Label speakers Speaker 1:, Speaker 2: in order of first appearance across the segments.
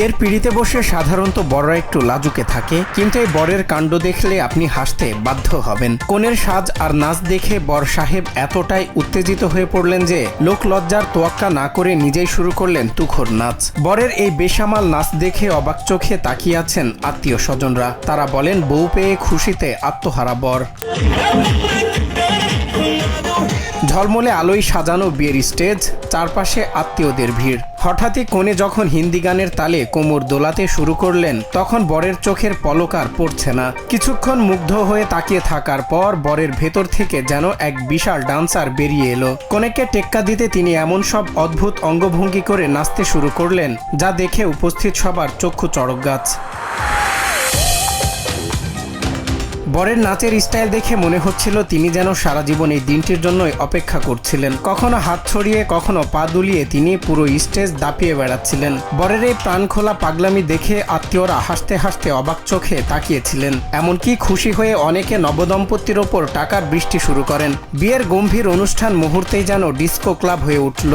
Speaker 1: বিয়ের পিঁড়িতে বসে সাধারণত বড়রা একটু লাজুকে থাকে, কিন্তু এই বরের কাণ্ড দেখলে আপনি হাসতে বাধ্য হবেন। কনের সাজ আর নাচ দেখে বর সাহেব এতটাই উত্তেজিত হয়ে পড়লেন যে লোক লজ্জার তোয়াক্কা না করে নিজেই শুরু করলেন তুখোর নাচ। বরের এই বেসামাল নাচ দেখে অবাক চোখে তাকিয়ে আছেন আত্মীয় স্বজনরা। তারা বলেন, বউ পেয়ে খুশিতে আত্মহারা বর। ঝলমলে আলোয় সাজানো বিয়ের স্টেজ, চারপাশে আত্মীয়দের ভিড়। হঠাৎই কনে যখন হিন্দি গানের তালে কোমর দোলাতে শুরু করলেন, তখন বরের চোখের পলক আর পড়ছে না। কিছুক্ষণ মুগ্ধ হয়ে তাকিয়ে থাকার পর বরের ভেতর থেকে যেন এক বিশাল ডান্সার বেরিয়ে এলো। কনেকে টেক্কা দিতে তিনি এমন সব অদ্ভুত অঙ্গভঙ্গি করে নাচতে শুরু করলেন, যা দেখে উপস্থিত সবার চক্ষু চড়ক গাছ। বরের নাচের স্টাইল দেখে মনে হচ্ছিল তিনি যেন সারা জীবন এই দিনটির জন্যই অপেক্ষা করছিলেন। কখনো হাত ছড়িয়ে, কখনো পা দুলিয়ে তিনি পুরো স্টেজ দাপিয়ে বেড়াচ্ছিলেন। বরের এই প্রাণখোলা পাগলামি দেখে আত্মীয়রা হাসতে হাসতে অবাক চোখে তাকিয়েছিলেন। এমনকি খুশি হয়ে অনেকে নবদম্পতির ওপর টাকার বৃষ্টি শুরু করেন। বিয়ের গম্ভীর অনুষ্ঠান মুহূর্তেই যেন ডিস্কো ক্লাব হয়ে উঠল।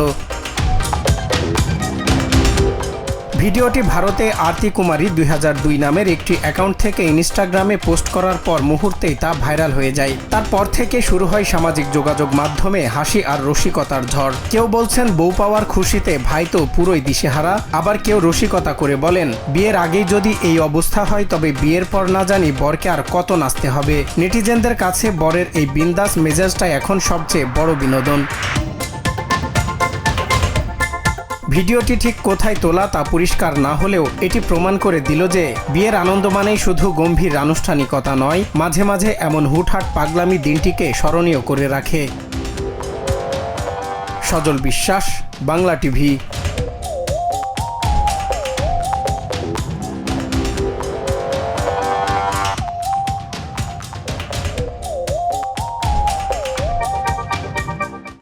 Speaker 1: ভিডিওটি ভারতে আরতি কুমারী 2002 নামের একটি অ্যাকাউন্ট থেকে ইনস্টাগ্রামে পোস্ট করার পর মুহূর্তেই তা ভাইরাল হয়ে যায়। তারপর থেকে শুরু হয় সামাজিক যোগাযোগ মাধ্যমে হাসি আর রসিকতার ঝড়। কেউ বলছেন বউ পাওয়ার খুশিতে ভাই তো পুরোই দিশেহারা, আবার কেউ রসিকতা করে বলেন, বিয়ের আগেই যদি এই অবস্থা হয় তবে বিয়ের পর না জানি বরকে আর কত নাচতে হবে। নেটিজেনদের কাছে বরের এই বিন্দাস মেজাজটাই এখন সবচেয়ে বড় বিনোদন। ভিডিওটি ঠিক কোথায় তোলা তা পরিষ্কার না হলেও এটি প্রমাণ করে দিল যে বিয়ের আনন্দ মানেই শুধু গম্ভীর আনুষ্ঠানিকতা নয়, মাঝে মাঝে এমন হুটহাট পাগলামি দিনটিকে স্মরণীয় করে রাখে। সজল বিশ্বাস, বাংলা টিভি।